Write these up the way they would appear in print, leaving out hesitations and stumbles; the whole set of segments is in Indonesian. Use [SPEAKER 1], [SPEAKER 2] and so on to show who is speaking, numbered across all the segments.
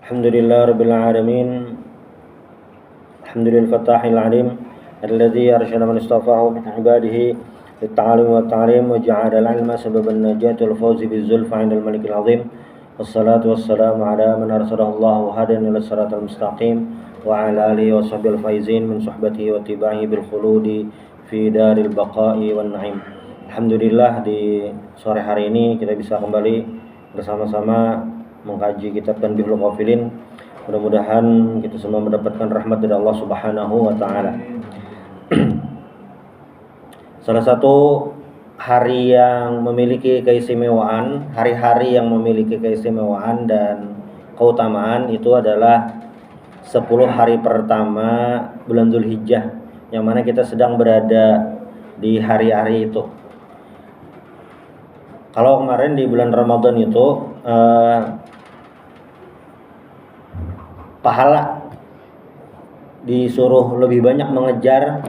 [SPEAKER 1] Alhamdulillah rabbil alamin. Alhamdulillah fatahil alim alladzi arsyada man istafahu min ibadihi lit-ta'alim wa ta'lim wa ja'ala al-'ilma sababan najati wal fawzi biz-zulfa 'inda al-malikil 'azim. Wassalatu wassalamu ala man arsalahu Allahu hadiyan ila siratal mustaqim wa ala alihi wa sahbihi al-faizin min suhbatihi wa tibahi bil khuludi fi daril baqa'i wan na'im. Alhamdulillah di sore hari ini kita bisa kembali bersama-sama mengkaji kitab Tanbihul Ghafilin. Mudah-mudahan kita semua mendapatkan rahmat dari Allah Subhanahu wa taala. Salah satu hari yang memiliki keistimewaan, hari-hari yang memiliki keistimewaan dan keutamaan itu adalah 10 hari pertama bulan Dzulhijjah, yang mana kita sedang berada di hari-hari itu. Kalau kemarin di bulan Ramadan itu pahala disuruh lebih banyak mengejar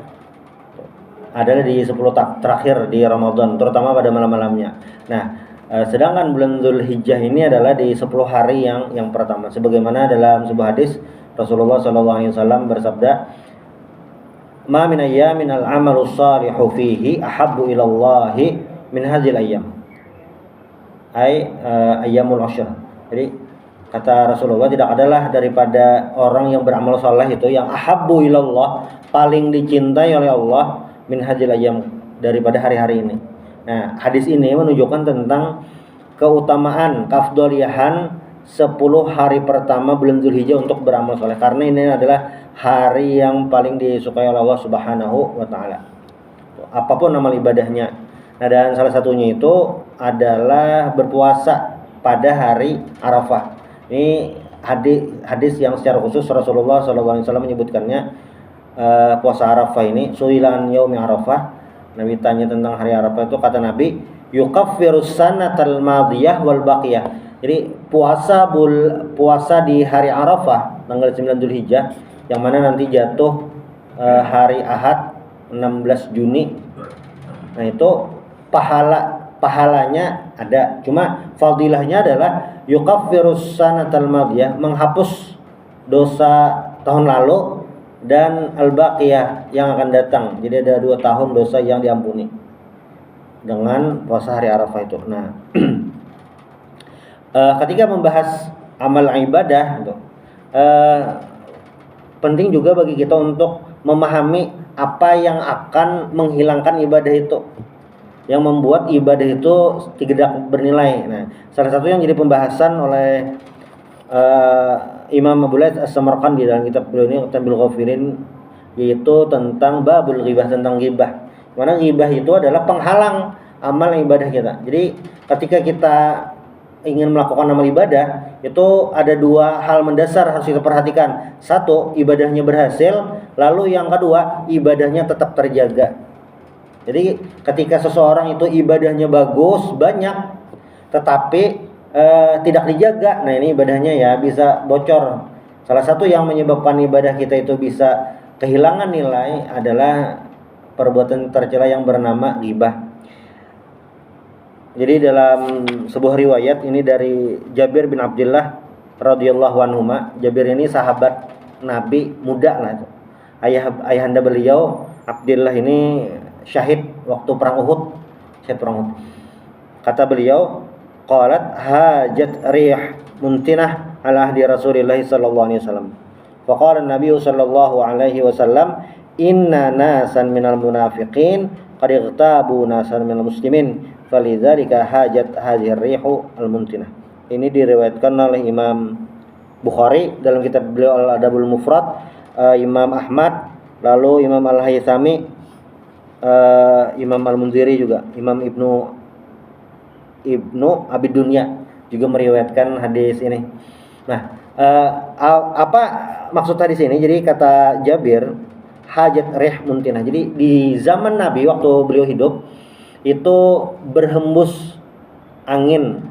[SPEAKER 1] adalah di 10 terakhir di Ramadan, terutama pada malam-malamnya. Nah, sedangkan bulan Dzulhijjah ini adalah di 10 hari yang pertama. Sebagaimana dalam sebuah hadis Rasulullah SAW bersabda, "Ma min ayyamin al-'amalu shalihu fihi ahabbu ila Allahi min hadzal ayyam." Ayyamul ashr. Jadi kata Rasulullah, tidak adalah daripada orang yang beramal saleh itu yang ahabbu ilallah, paling dicintai oleh Allah, min hadzal ayyam, daripada hari-hari ini. Nah, hadis ini menunjukkan tentang keutamaan, keafdoliahan 10 hari pertama bulan Dzulhijjah untuk beramal saleh, karena ini adalah hari yang paling disukai oleh Allah Subhanahu wa taala. Apapun amal ibadahnya. Nah, dan salah satunya itu adalah berpuasa pada hari Arafah. Ini hadis yang secara khusus Rasulullah SAW menyebutkannya. Puasa Arafah ini, su'ilan yaumi Arafah, Nabi tanya tentang hari Arafah itu, kata Nabi, yukaffirus sanatal madiyah wal baqiyah. Jadi puasa di hari Arafah tanggal 9 Dzulhijjah, yang mana nanti jatuh hari Ahad 16 Juni. Nah, itu pahalanya ada, cuma fadilahnya adalah yukaffirus sanatal madiyah, menghapus dosa tahun lalu, dan al-baqiyah yang akan datang. Jadi ada 2 tahun dosa yang diampuni dengan puasa hari Arafah itu. Nah, ketika membahas amal ibadah, penting juga bagi kita untuk memahami apa yang akan menghilangkan ibadah itu, yang membuat ibadah itu tidak bernilai. Nah, salah satu yang jadi pembahasan oleh Imam Abu Laits As-Samarqandi dalam kitab beliau ini Tanbihul Ghafilin, yaitu tentang babul ghibah, tentang ghibah. Mana ghibah itu adalah penghalang amal ibadah kita. Jadi ketika kita ingin melakukan amal ibadah, itu ada 2 hal mendasar harus kita perhatikan. Satu, ibadahnya berhasil, lalu yang kedua, ibadahnya tetap terjaga. Jadi ketika seseorang itu ibadahnya bagus, banyak, tetapi tidak dijaga, nah ini ibadahnya ya bisa bocor. Salah satu yang menyebabkan ibadah kita itu bisa kehilangan nilai adalah perbuatan tercela yang bernama ghibah. Jadi dalam sebuah riwayat ini dari Jabir bin Abdullah radhiyallahu anhu. Jabir ini sahabat Nabi muda lah. Ayahanda beliau Abdullah ini syahid waktu perang Uhud. Kata beliau, qalat hajat rih muntinah ala ahdi Rasulillah sallallahu alaihi wasallam. Fa qala an-nabiy sallallahu alaihi wasallam, inna nasan minal munafiqin qad igtabu nasan minal muslimin falidzalika hajat hadhihi ar-rihu al-muntinah. Ini diriwayatkan oleh Imam Bukhari dalam kitab beliau Al-Adabul Mufrad, Imam Ahmad, lalu Imam Al-Haythami, Imam Al-Munziri juga, Imam Ibnu Abi Dunya juga meriwayatkan hadis ini. Nah, apa maksud hadis ini? Jadi kata Jabir, hajat rih muntinah. Jadi di zaman Nabi waktu beliau hidup itu berhembus angin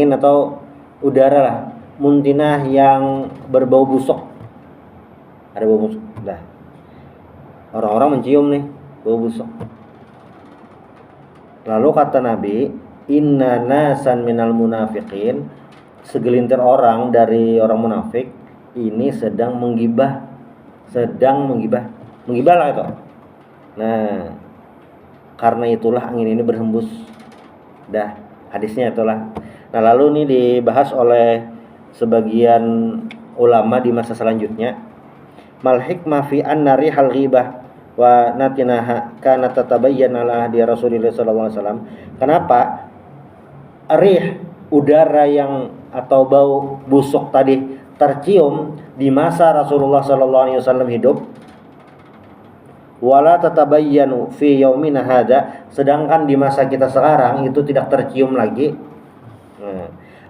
[SPEAKER 1] atau udara lah, muntinah yang berbau busuk. Ada bau busuk. Nah, orang-orang mencium nih bau busuk. Lalu kata Nabi, inna nasan minal munafiqin, segelintir orang dari orang munafik ini sedang menggibah lah itu. Nah, karena itulah angin ini berhembus. Dah, hadisnya itulah. Nah, lalu ini dibahas oleh sebagian ulama di masa selanjutnya. Mal hikmah fi anna rihal ghibah wa natinaha kana tatabayyana ala di Rasulullah sallallahu alaihi wasallam. Kenapa rih udara yang atau bau busuk tadi tercium di masa Rasulullah sallallahu alaihi wasallam hidup, wala tatabayyanu fi yaumina hadza, sedangkan di masa kita sekarang itu tidak tercium lagi.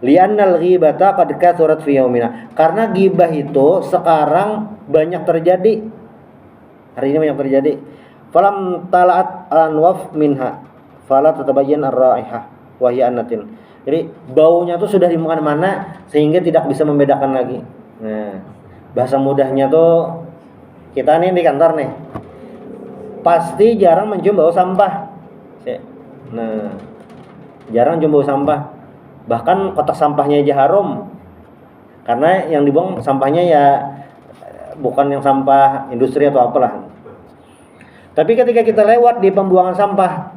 [SPEAKER 1] Li'annal ghibata qad kathurat fi yaumina, karena ghibah itu sekarang banyak terjadi. Hari ini banyak terjadi. Falam tala'at anwaf minha fala tatabayyan ar-raihah wa hiya annatin. Jadi baunya tuh sudah di mana-mana sehingga tidak bisa membedakan lagi. Nah, bahasa mudahnya tuh kita nih di kantor nih pasti jarang mencium bau sampah. Nah, jarang cium bau sampah. Bahkan kotak sampahnya aja harum. Karena yang dibuang sampahnya ya bukan yang sampah industri atau apalah. Tapi ketika kita lewat di pembuangan sampah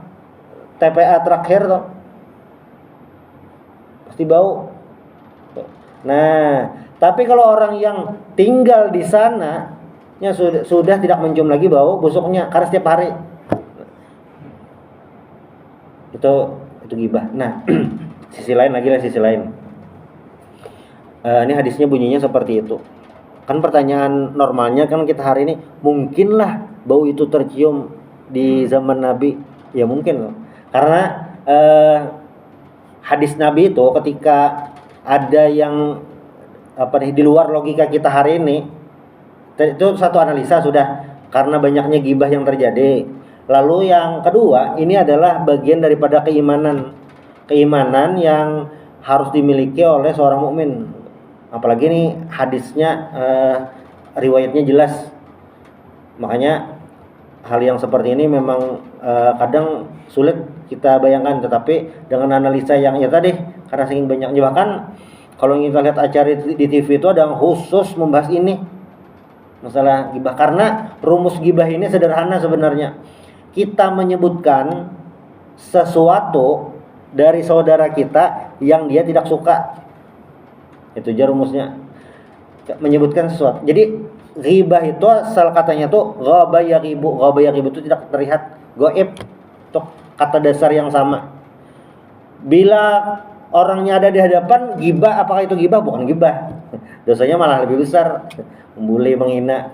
[SPEAKER 1] TPA terakhir tuh pasti bau. Nah, tapi kalau orang yang tinggal di sana nya sudah tidak mencium lagi bau busuknya karena setiap hari. Itu ghibah. Nah, sisi lain. Ini hadisnya bunyinya seperti itu. Kan pertanyaan normalnya kan kita hari ini, mungkinlah bau itu tercium di zaman Nabi? Ya mungkin. Karena hadis Nabi itu ketika ada yang di luar logika kita hari ini, itu satu analisa sudah, karena banyaknya ghibah yang terjadi. Lalu yang kedua, ini adalah bagian daripada keimanan yang harus dimiliki oleh seorang mukmin. Apalagi nih hadisnya riwayatnya jelas. Makanya hal yang seperti ini memang kadang sulit kita bayangkan, tetapi dengan analisa yang ya tadi, karena saking banyaknya, bahkan kalau kita lihat acara di TV itu ada yang khusus membahas ini, masalah ghibah. Karena rumus ghibah ini sederhana sebenarnya. Kita menyebutkan sesuatu dari saudara kita yang dia tidak suka. Itu aja rumusnya. Menyebutkan sesuatu. Jadi ghibah itu asal katanya tuh ghaba yaghibu. Ghaba yaghibu itu tidak terlihat, gaib. Itu kata dasar yang sama. Bila orangnya ada di hadapan, ghibah, apakah itu ghibah? Bukan ghibah. Dosanya malah lebih besar. Membuli, menghina.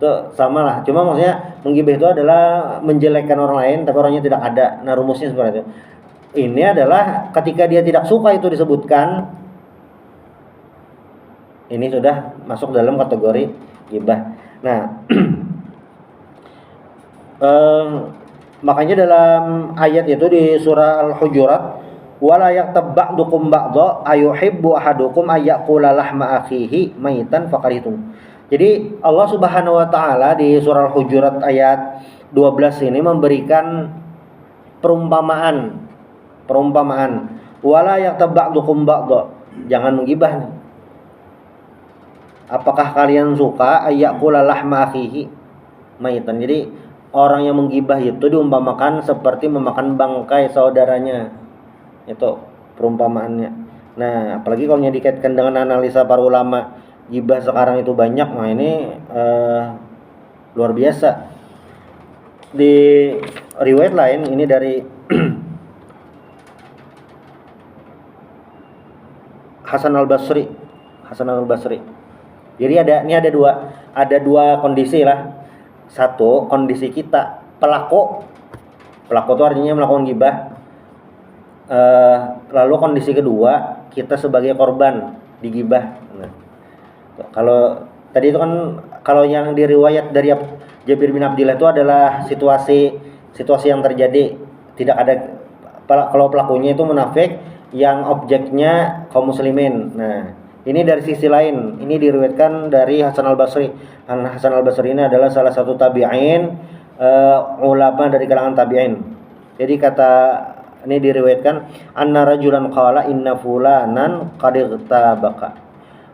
[SPEAKER 1] Itu sama lah. Cuma maksudnya menggibah itu adalah menjelekkan orang lain tapi orangnya tidak ada. Nah, rumusnya seperti itu. Ini adalah ketika dia tidak suka itu disebutkan, ini sudah masuk dalam kategori ghibah. Nah, makanya dalam ayat itu di surah Al-Hujurat, wala yaktab ba'dukum ba'dha ayuhibbu ahadukum ayyakula lahma akhihi maitan faqaritum. Jadi Allah Subhanahu wa taala di surah Al-Hujurat ayat 12 ini memberikan perumpamaan. Wala yaktab ba'dukum ba'dha. Jangan menggibah. Apakah kalian suka ayyakula lahma akhihi maitan? Jadi orang yang menggibah itu diumpamakan seperti memakan bangkai saudaranya. Itu perumpamaannya. Nah, apalagi kalau dikaitkan dengan analisa para ulama, ghibah sekarang itu banyak. Nah, ini luar biasa. Di riwayat lain ini dari Hasan al-Basri. Jadi ada dua kondisi lah. Satu, kondisi kita pelaku itu artinya melakukan ghibah. Lalu kondisi kedua, kita sebagai korban digibah. Nah, kalau tadi itu kan, kalau yang diriwayat dari Jabir bin Abdillah itu adalah situasi yang terjadi, tidak ada. Kalau pelakunya itu munafik, yang objeknya kaum muslimin. Nah, ini dari sisi lain, ini diriwayatkan dari Hasan al-Basri. Hasan al-Basri ini adalah salah satu tabi'in, ulama dari kalangan tabi'in. Jadi kata Ini diriwayatkan anna rajulan qala inna fulanan qad igtabaka.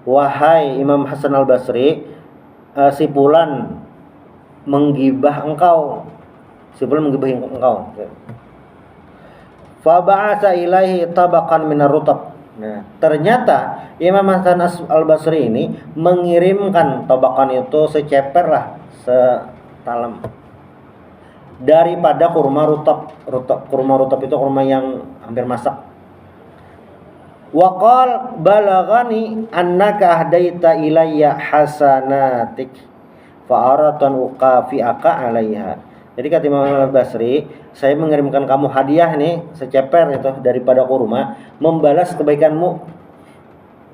[SPEAKER 1] Wahai Imam Hasan Al-Basri, si fulan menggibah engkau. Si fulan menggibah engkau. Fa ba'atsa ilaihi tabaqan minar rutab. Nah, ternyata Imam Hasan Al-Basri ini mengirimkan tabakan itu seceper lah, setalam daripada kurma rutab. Kurma rutab itu kurma yang hampir masak. Wa qal balagani annaka ahdaita ilayya hasanatik fa aratan uqafi'aka 'alaiha. Jadi kata Imam Al-Basri, saya mengirimkan kamu hadiah nih seceper itu daripada kurma, membalas kebaikanmu.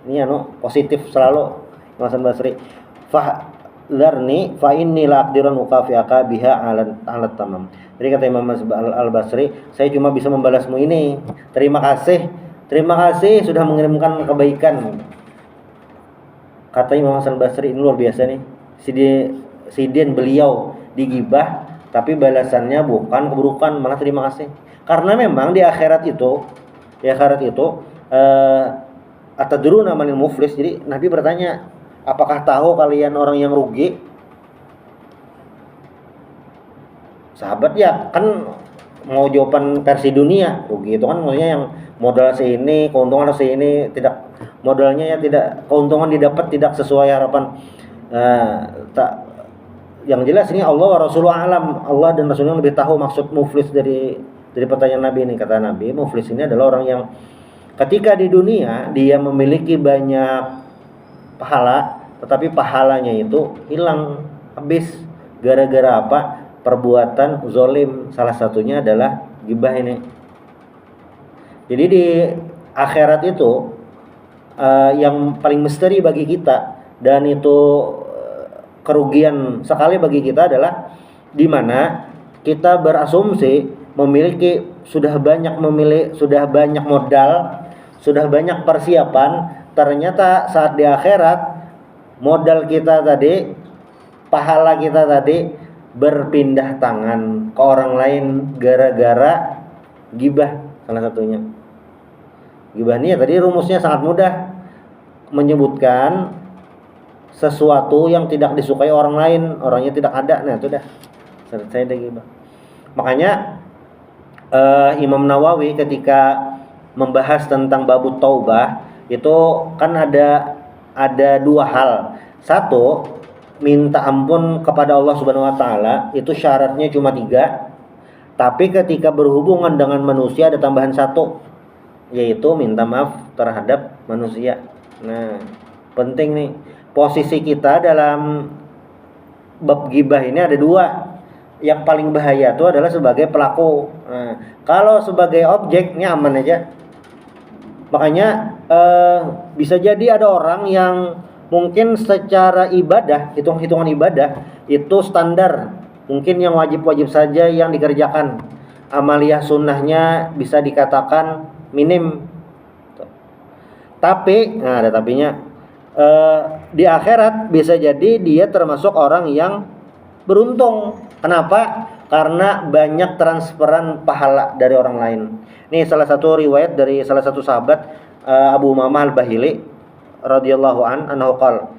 [SPEAKER 1] Ini positif selalu Imam Al-Basri. Fahdarni fa inni la aqdirun uqafi'aka biha 'ala tamam. Jadi kata Imam Al-Basri, saya cuma bisa membalasmu ini. Terima kasih sudah mengirimkan kebaikan. Kata Imam Hasan Basri, ini luar biasa nih. Sidin beliau digibah, tapi balasannya bukan keburukan, malah terima kasih. Karena memang di akhirat itu atadruna manil muflis. Jadi Nabi bertanya, apakah tahu kalian orang yang rugi? Sahabat ya kan mau jawaban versi dunia. Rugi itu kan maksudnya yang modal seini, keuntungan seini, tidak modalnya ya tidak, keuntungan didapat tidak sesuai harapan. Yang jelas ini Allah wa Rasulullah alam, Allah dan Rasulnya lebih tahu maksud muflis dari pertanyaan Nabi ini. Kata Nabi, muflis ini adalah orang yang ketika di dunia dia memiliki banyak pahala, tetapi pahalanya itu hilang habis gara-gara apa? Perbuatan zalim. Salah satunya adalah ghibah ini. Jadi di akhirat itu yang paling misteri bagi kita, dan itu kerugian sekali bagi kita, adalah di mana kita berasumsi sudah banyak modal, sudah banyak persiapan, ternyata saat di akhirat modal kita tadi, pahala kita tadi berpindah tangan ke orang lain gara-gara ghibah. Salah satunya ghibah ini tadi rumusnya sangat mudah, menyebutkan sesuatu yang tidak disukai orang lain, orangnya tidak ada. Nah itu dah selesai deh ghibah. Makanya Imam Nawawi ketika membahas tentang babut taubah itu kan ada dua hal. Satu, minta ampun kepada Allah Subhanahu wa taala, itu syaratnya cuma 3. Tapi ketika berhubungan dengan manusia ada tambahan 1, yaitu minta maaf terhadap manusia. Nah, penting nih. Posisi kita dalam bab ghibah ini ada 2. Yang paling bahaya itu adalah sebagai pelaku. Nah, kalau sebagai objek ini aman aja. Makanya bisa jadi ada orang yang mungkin secara ibadah, hitungan ibadah itu standar, mungkin yang wajib-wajib saja yang dikerjakan, amaliyah sunnahnya bisa dikatakan minim. Tapi, nah ada tapinya, di akhirat bisa jadi dia termasuk orang yang beruntung. Kenapa? Karena banyak transferan pahala dari orang lain. Ini salah satu riwayat dari salah satu sahabat, Abu Umamah Al-Bahili radhiyallahu anhu qala,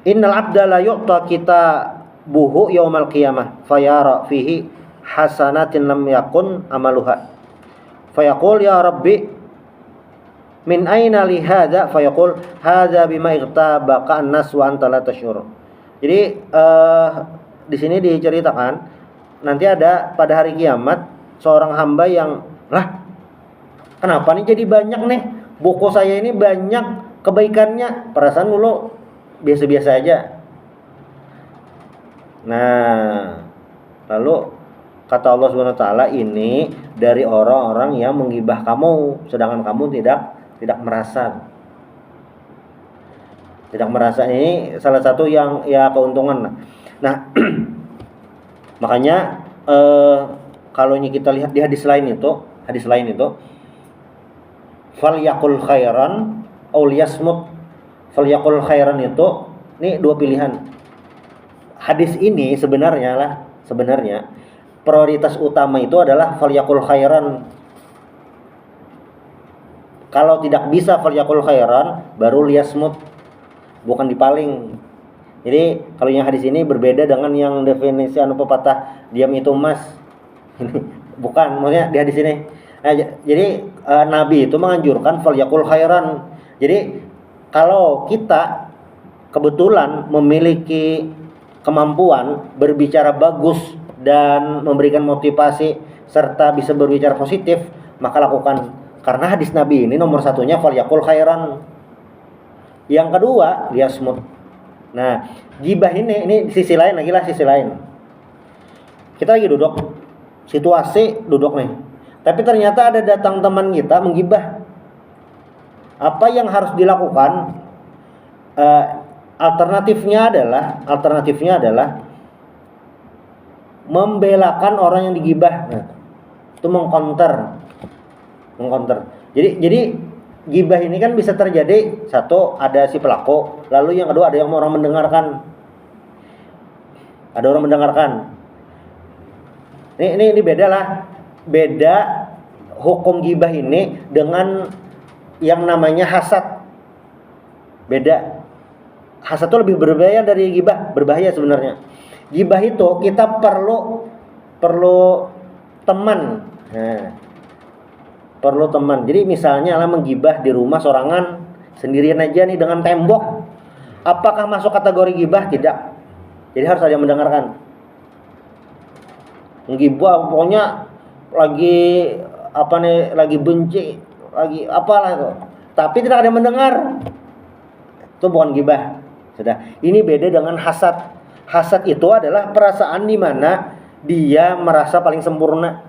[SPEAKER 1] innal abda la yu'ta kitabuhu yaumal qiyamah fayara fihi hasanatin lam yakun amaluha fayaqul ya rabbi min aina li hadza fayaqul hadza bima igtabaka an-nas wa anta la tashur. Jadi di sini diceritakan nanti ada pada hari kiamat seorang hamba yang, lah kenapa nih jadi banyak nih buku saya ini banyak kebaikannya, perasaan dulu biasa-biasa aja. Nah, lalu kata Allah Subhanahu wa taala, ini dari orang-orang yang menggibah kamu sedangkan kamu tidak merasa. Tidak merasa, ini salah satu yang ya keuntungan. Nah, makanya kalau ini kita lihat di hadis lain itu fal yakul khairan aw liyasmut. Fal yakul khairan itu ini 2 pilihan. Hadis ini sebenarnya prioritas utama itu adalah fal yakul khairan. Kalau tidak bisa falyaqul khairan, baru liyasmut, bukan dipaling. Jadi kalau yang hadis ini berbeda dengan yang definisi pepatah diam itu emas. Ini bukan, maksudnya di hadis ini. Nah, jadi Nabi itu menganjurkan falyaqul khairan. Jadi kalau kita kebetulan memiliki kemampuan berbicara bagus dan memberikan motivasi serta bisa berbicara positif, maka lakukan. Karena hadis Nabi ini nomor satunya falyaqul khairan. Yang kedua, liyasmut. Nah, gibah ini sisi lain lagi lah, sisi lain. Kita lagi duduk, situasi duduk nih. Tapi ternyata ada datang teman kita menggibah. Apa yang harus dilakukan? Alternatifnya adalah membelakan orang yang digibah. Nah, itu mengcounter. Jadi gibah ini kan bisa terjadi, satu ada si pelaku, lalu yang kedua ada yang orang mendengarkan. Ada orang mendengarkan. Ini beda hukum gibah ini dengan yang namanya hasad. Beda. Hasad itu lebih berbahaya dari gibah, berbahaya sebenarnya. Gibah itu kita perlu teman. Nah, perlu teman. Jadi misalnya lah menggibah di rumah sorangan sendirian aja nih dengan tembok. Apakah masuk kategori gibah? Tidak. Jadi harus ada yang mendengarkan. Menggibah pokoknya lagi benci, lagi apalah itu. Tapi tidak ada yang mendengar. Itu bukan gibah. Sudah. Ini beda dengan hasad. Hasad itu adalah perasaan di mana dia merasa paling sempurna.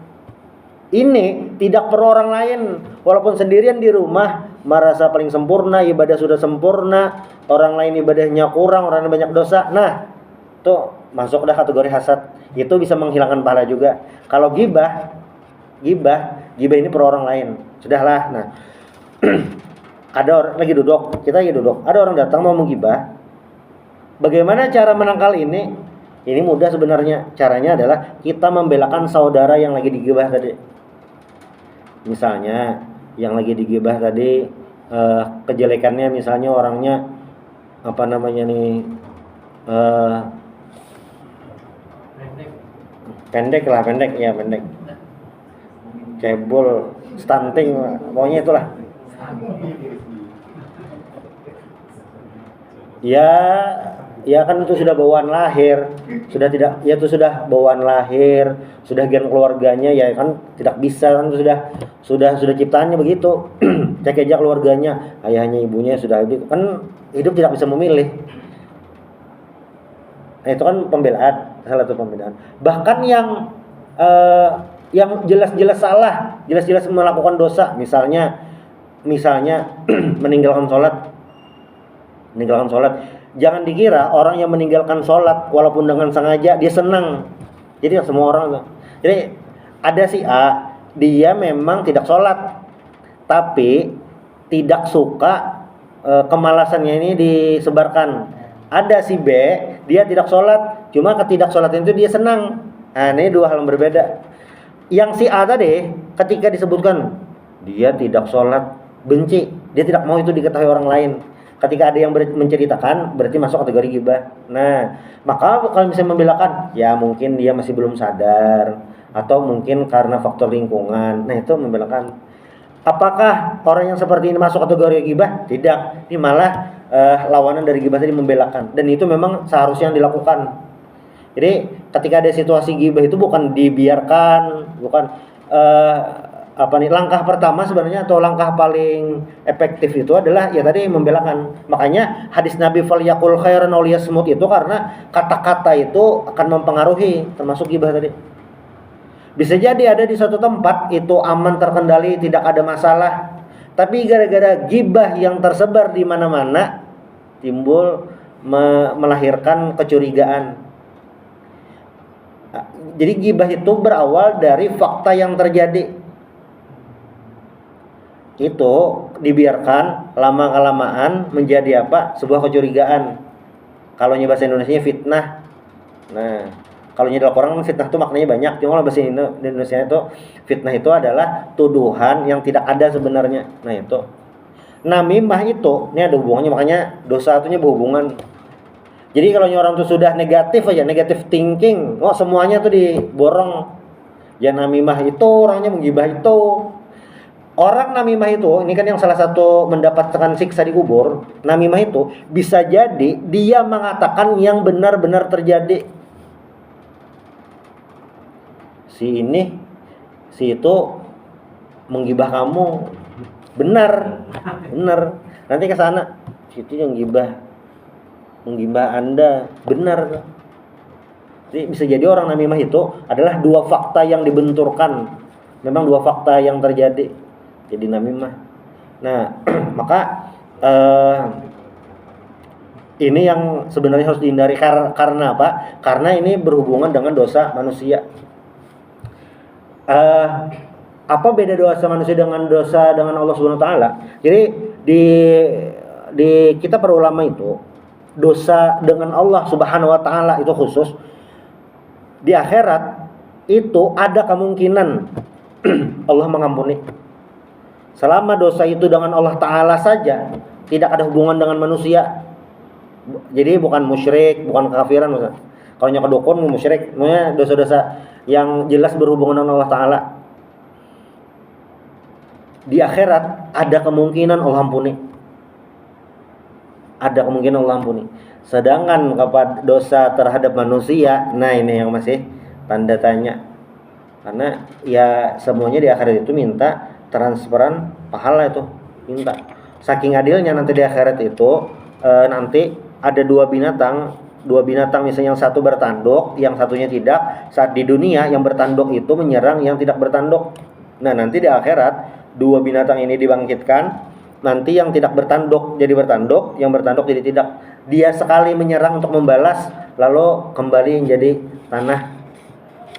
[SPEAKER 1] Ini tidak perlu orang lain, walaupun sendirian di rumah merasa paling sempurna, ibadah sudah sempurna, orang lain ibadahnya kurang, orang lain banyak dosa. Nah, itu masuk dah kategori hasad. Itu bisa menghilangkan pahala juga. Kalau gibah ini perlu orang lain. Sudahlah. Nah, ada orang lagi duduk, kita lagi duduk, ada orang datang mau menggibah. Bagaimana cara menangkal ini? Ini mudah sebenarnya. Caranya adalah kita membelakan saudara yang lagi digibah tadi. Misalnya yang lagi digibah tadi kejelekannya, misalnya orangnya pendek, cebol, stunting, pokoknya itulah. Ya kan itu sudah bawaan lahir, sudah bawaan lahir, sudah gen keluarganya, ya kan tidak bisa kan, sudah ciptaannya begitu. Cek aja keluarganya, ayahnya, ibunya sudah hidup, kan hidup tidak bisa memilih. Nah, itu kan pembelaan, salah satu pembelaan. Bahkan yang jelas-jelas salah, jelas-jelas melakukan dosa, misalnya meninggalkan sholat. Jangan dikira orang yang meninggalkan sholat walaupun dengan sengaja dia senang. Jadi semua orang. Jadi ada si A, dia memang tidak sholat, tapi tidak suka kemalasannya ini disebarkan. Ada si B, dia tidak sholat, cuma ketidaksholatan itu dia senang. Nah, ini dua hal yang berbeda. Yang si A tadi, ketika disebutkan dia tidak sholat, benci, dia tidak mau itu diketahui orang lain. Ketika ada yang menceritakan, berarti masuk kategori gibah. Nah, maka kalau misalnya membelakan, ya mungkin dia masih belum sadar, atau mungkin karena faktor lingkungan. Nah, itu membelakan. Apakah orang yang seperti ini masuk kategori gibah? Tidak. Ini malah lawanan dari gibah tadi, membelakan. Dan itu memang seharusnya yang dilakukan. Jadi, ketika ada situasi gibah itu bukan dibiarkan, bukan langkah pertama sebenarnya, atau langkah paling efektif itu adalah ya tadi, membelakan. Makanya hadis Nabi falyaqul khairan aw liyasmut itu karena kata-kata itu akan mempengaruhi, termasuk gibah tadi. Bisa jadi ada di suatu tempat itu aman, terkendali, tidak ada masalah, tapi gara-gara gibah yang tersebar di mana-mana timbul melahirkan kecurigaan. Jadi gibah itu berawal dari fakta yang terjadi. Itu dibiarkan lama-kelamaan menjadi apa? Sebuah kecurigaan. Kalau bahasa Indonesianya fitnah. Nah, kalau dalam Al-Quran fitnah itu maknanya banyak. Cuma kalau bahasa Indonesia itu fitnah itu adalah tuduhan yang tidak ada sebenarnya. Nah, itu Namimah itu, ini ada hubungannya, makanya dosa satunya berhubungan. Jadi kalau orang tuh sudah negatif aja, negatif thinking, semuanya tuh diborong. Ya namimah itu orangnya menggibah itu. Orang namimah itu, ini kan yang salah satu mendapatkan siksa di kubur. Namimah itu bisa jadi dia mengatakan yang benar-benar terjadi. Si itu menggibah kamu, benar. Nanti ke sana, situ yang menggibah Anda, benar. Jadi bisa jadi orang namimah itu adalah dua fakta yang dibenturkan. Memang dua fakta yang terjadi. Jadi namimah. Nah, maka ini yang sebenarnya harus dihindari karena apa? Karena ini berhubungan dengan dosa manusia. Apa beda dosa manusia dengan dosa dengan Allah Subhanahu wa taala? Jadi di kita para ulama itu dosa dengan Allah Subhanahu wa taala itu khusus di akhirat itu ada kemungkinan Allah mengampuni. Selama dosa itu dengan Allah taala saja, tidak ada hubungan dengan manusia. Jadi bukan musyrik, bukan kafiran maksudnya. Kalau nyoka dukun musyrik, namanya dosa-dosa yang jelas berhubungan dengan Allah taala. Di akhirat ada kemungkinan Allah ampuni. Ada kemungkinan Allah ampuni. Sedangkan kepada dosa terhadap manusia, nah ini yang masih tanda tanya. Karena ya semuanya di akhirat itu minta transferan pahala itu, minta. Saking adilnya nanti di akhirat itu nanti ada dua binatang misalnya yang satu bertanduk, yang satunya tidak. Saat di dunia yang bertanduk itu menyerang yang tidak bertanduk. Nah, nanti di akhirat dua binatang ini dibangkitkan. Nanti yang tidak bertanduk jadi bertanduk, yang bertanduk jadi tidak. Dia sekali menyerang untuk membalas, lalu kembali menjadi tanah.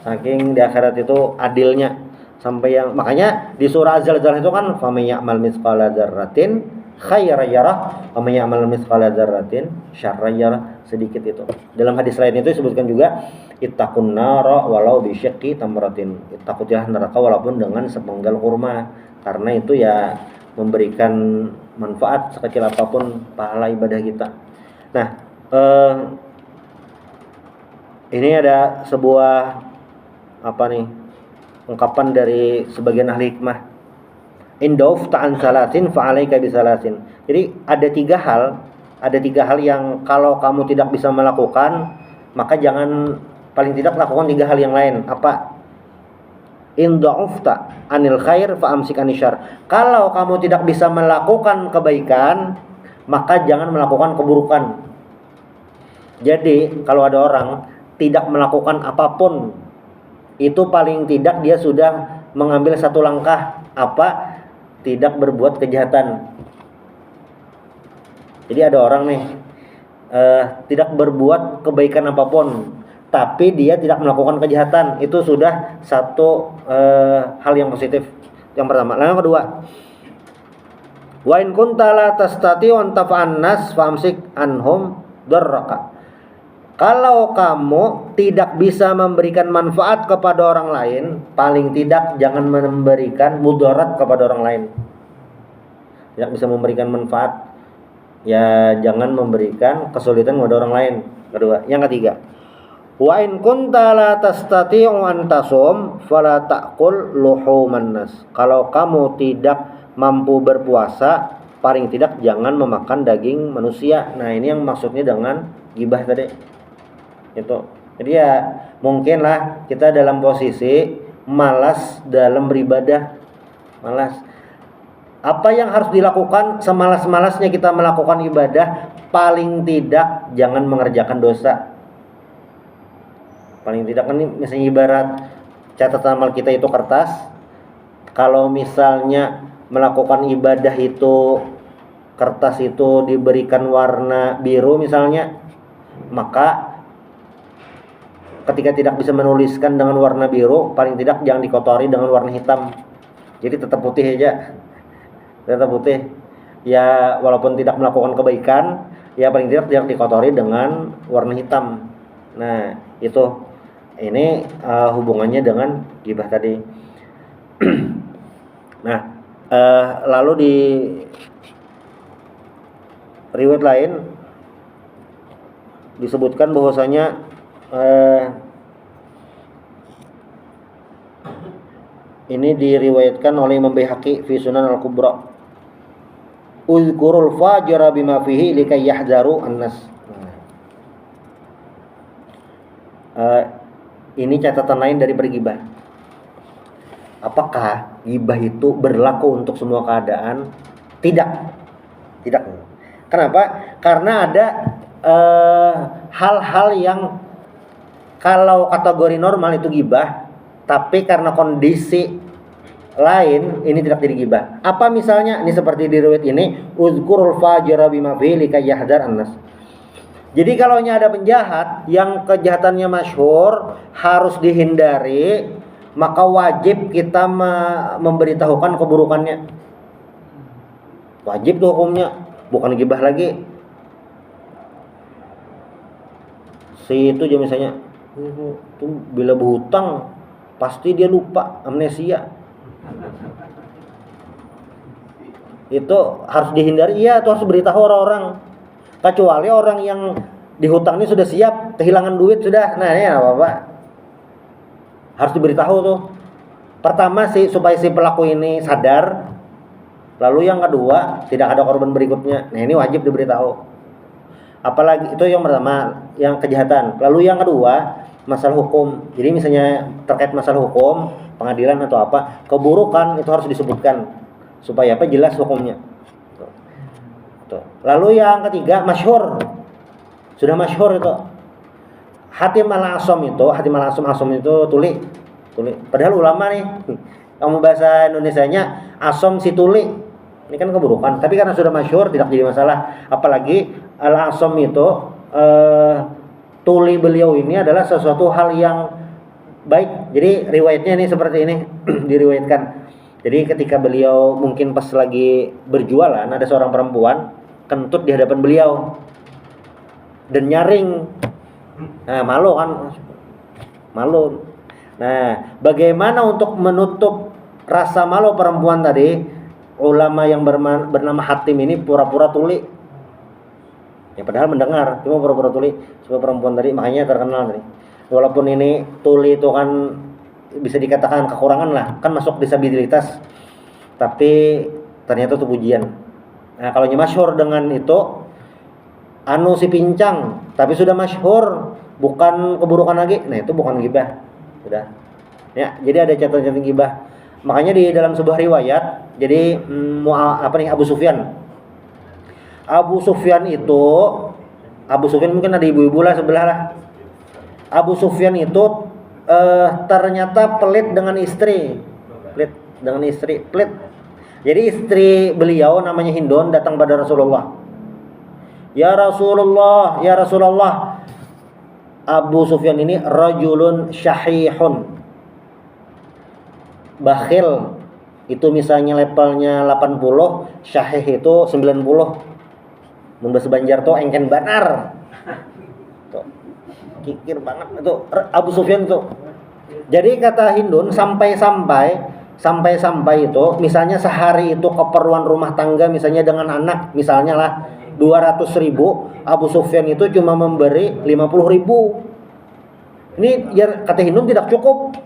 [SPEAKER 1] Saking di akhirat itu adilnya. Sampai yang makanya di surah Az-Zalzalah itu kan faman ya'mal mitsqala dzarratin khairan yarah wa man ya'mal mitsqala dzarratin syarran yarah, sedikit itu. Dalam hadis lain itu disebutkan juga ittaqun nara walau bi syiqqi tamratin. Takutilah neraka walaupun dengan sepenggal kurma. Karena itu ya memberikan manfaat sekecil apapun pahala ibadah kita. Nah, ini ada sebuah ungkapan dari sebagian ahli hikmah. Indauf ta'an salasin fa'alaika bisalasin. Jadi ada tiga hal yang kalau kamu tidak bisa melakukan, maka jangan, paling tidak lakukan tiga hal yang lain. Apa? In da'ufta anil khair fa'amsik anisyar. Kalau kamu tidak bisa melakukan kebaikan, maka jangan melakukan keburukan. Jadi kalau ada orang tidak melakukan apapun, itu paling tidak dia sudah mengambil satu langkah, apa? Tidak berbuat kejahatan. Jadi ada orang nih tidak berbuat kebaikan apapun, tapi dia tidak melakukan kejahatan, itu sudah satu hal yang positif. Yang pertama. Lalu yang kedua, wa in kunta la tastati wa antafa'an nas famsik anhum darraka. Kalau kamu tidak bisa memberikan manfaat kepada orang lain, paling tidak jangan memberikan mudarat kepada orang lain. Tidak bisa memberikan manfaat, ya jangan memberikan kesulitan kepada orang lain. Kedua, yang ketiga, wa in kunta la tastati'u an tasum fala ta'kul luhuman nas. Kalau kamu tidak mampu berpuasa, paling tidak jangan memakan daging manusia. Nah, ini yang maksudnya dengan gibah tadi. Itu. Jadi ya mungkinlah kita dalam posisi malas dalam beribadah. Malas. Apa yang harus dilakukan semalas-malasnya kita melakukan ibadah, paling tidak jangan mengerjakan dosa. Paling tidak kan misalnya ibarat catatan amal kita itu kertas. Kalau misalnya melakukan ibadah itu kertas itu diberikan warna biru misalnya, maka ketika tidak bisa menuliskan dengan warna biru, paling tidak jangan dikotori dengan warna hitam. Jadi tetap putih aja. Tetap putih. Ya walaupun tidak melakukan kebaikan, ya paling tidak jangan dikotori dengan warna hitam. Nah, itu. Ini hubungannya dengan ghibah tadi. Nah, lalu riwayat lain disebutkan bahwasanya ini diriwayatkan oleh Imam Baihaqi fi Sunan Al-Kubra. Uzkurul fajira bima fihi likay yahzaru an-nas. Ini catatan lain dari bergibah. Apakah gibah itu berlaku untuk semua keadaan? Tidak. Tidak. Kenapa? Karena ada hal-hal yang kalau kategori normal itu gibah, tapi karena kondisi lain ini tidak jadi gibah. Apa misalnya? Ini seperti di riwayat ini, uzkurul fajira bima fihi likay yahzar an-nas. Jadi kalau ada penjahat yang kejahatannya masyhur harus dihindari, maka wajib kita memberitahukan keburukannya. Wajib tuh hukumnya, bukan gibah lagi. Si itu aja misalnya, itu bila berhutang pasti dia lupa, amnesia. Itu harus dihindari, iya, itu harus beritahu orang-orang. Kecuali orang yang dihutang ini sudah siap kehilangan duit sudah, nah ini apa-apa. Harus diberitahu tuh. Pertama sih supaya si pelaku ini sadar. Lalu yang kedua, tidak ada korban berikutnya. Nah, ini wajib diberitahu. Apalagi itu yang pertama, yang kejahatan. Lalu yang kedua, masalah hukum. Jadi misalnya terkait masalah hukum, pengadilan atau apa, keburukan itu harus disebutkan supaya apa jelas hukumnya. Tuh. Lalu yang ketiga, masyhur. Sudah masyhur itu. Hatim al-Asam itu tuli. Padahal ulama nih. Kamu bahasa Indonesianya Asom si tuli. Ini kan keburukan, tapi karena sudah masyhur tidak jadi masalah. Apalagi al-Asam itu tuli beliau ini adalah sesuatu hal yang baik. Jadi riwayatnya ini seperti ini diriwayatkan. Jadi ketika beliau mungkin pas lagi berjualan, ada seorang perempuan kentut di hadapan beliau dan nyaring. Nah, malu kan? Malu. Nah, bagaimana untuk menutup rasa malu perempuan tadi? Ulama yang bernama Hatim ini pura-pura tuli. Ya padahal mendengar, cuma pura-pura tuli supaya perempuan tadi, makanya terkenal tadi. Walaupun ini tuli itu kan bisa dikatakan kekurangan lah, kan masuk disabilitas. Tapi ternyata itu pujian. Nah, kalau masyhur dengan itu anu si pincang, tapi sudah masyhur, bukan keburukan lagi. Nah, itu bukan gibah. Sudah. Ya, jadi ada catatan gibah. Makanya di dalam sebuah riwayat, jadi Abu Sufyan. Abu Sufyan mungkin ada ibu-ibu lah sebelah lah. Abu Sufyan itu ternyata pelit dengan istri. Pelit. Jadi istri beliau namanya Hindun datang pada Rasulullah. Ya Rasulullah, Abu Sufyan ini rajulun syahihun. Bakhil itu misalnya levelnya 80, syahih itu 90. Membahas Banjar tuh engken banar. Tuh. Kikir banget itu Abu Sufyan itu. Jadi kata Hindun sampai itu misalnya sehari itu keperluan rumah tangga misalnya dengan anak misalnya lah 200.000, Abu Sufyan itu cuma memberi 50.000. Ini ya kata Hindun tidak cukup.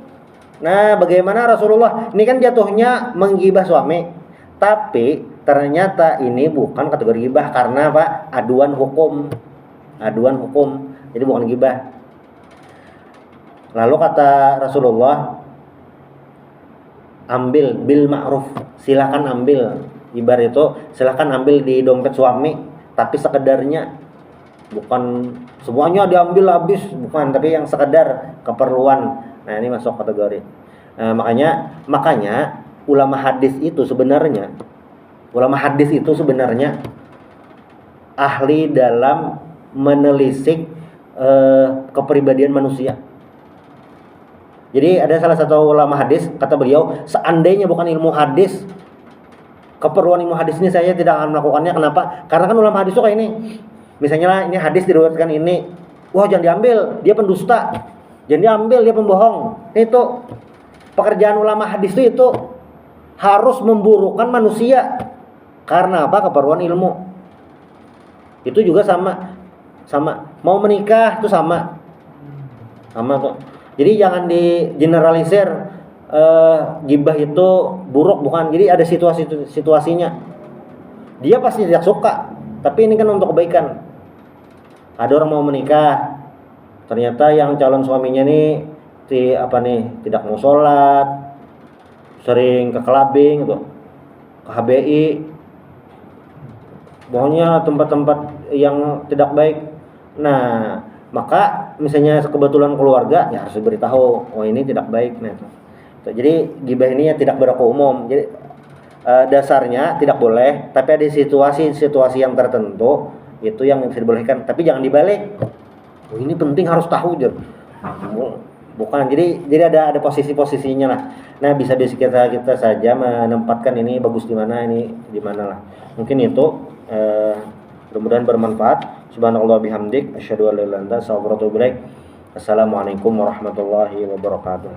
[SPEAKER 1] Nah, bagaimana Rasulullah? Ini kan jatuhnya menggibah suami. Tapi ternyata ini bukan kategori gibah karena apa? Aduan hukum. Jadi bukan gibah. Lalu kata Rasulullah, ambil bil ma'ruf. Silakan ambil. Ibarat itu silakan ambil di dompet suami, tapi sekedarnya. Bukan semuanya diambil habis, bukan, tapi yang sekedar keperluan. Nah, ini masuk kategori. Nah, makanya ulama hadis itu sebenarnya ahli dalam menelisik kepribadian manusia. Jadi ada salah satu ulama hadis kata beliau, seandainya bukan ilmu hadis, keperluan ilmu hadis ini saya tidak akan melakukannya. Kenapa? Karena kan ulama hadis itu kayak ini. Misalnya lah, ini hadis diriwayatkan ini, wah jangan diambil, dia pendusta. Jangan diambil, dia pembohong. Itu pekerjaan ulama hadis itu harus memburukan manusia. Karena apa? Keperluan ilmu. Itu juga sama mau menikah itu sama tuh. Jadi jangan di generalisir gibah itu buruk, bukan. Jadi ada situasinya. Dia pasti tidak suka, tapi ini kan untuk kebaikan. Ada orang mau menikah, ternyata yang calon suaminya nih tidak mau sholat, sering ke clubbing gitu, ke HBI, pokoknya tempat-tempat yang tidak baik. Nah, maka misalnya kebetulan keluarga ya harus diberitahu, oh ini tidak baik. Nah, jadi gibah ini ya tidak berlaku umum. Jadi dasarnya tidak boleh, tapi ada situasi yang tertentu itu yang bisa dibolehkan. Tapi jangan dibalik. Oh, ini penting harus tahu aja. Bukan. Jadi ada posisi-posisinya lah. Nah, bisa kita saja menempatkan ini bagus di mana, ini di mana lah. Mungkin itu mudah-mudahan bermanfaat. Subhanallah bihamdik, asyhadu an la ilaha illa anta, astaghfiruka wa atubu ilaik. Assalamualaikum warahmatullahi wabarakatuh.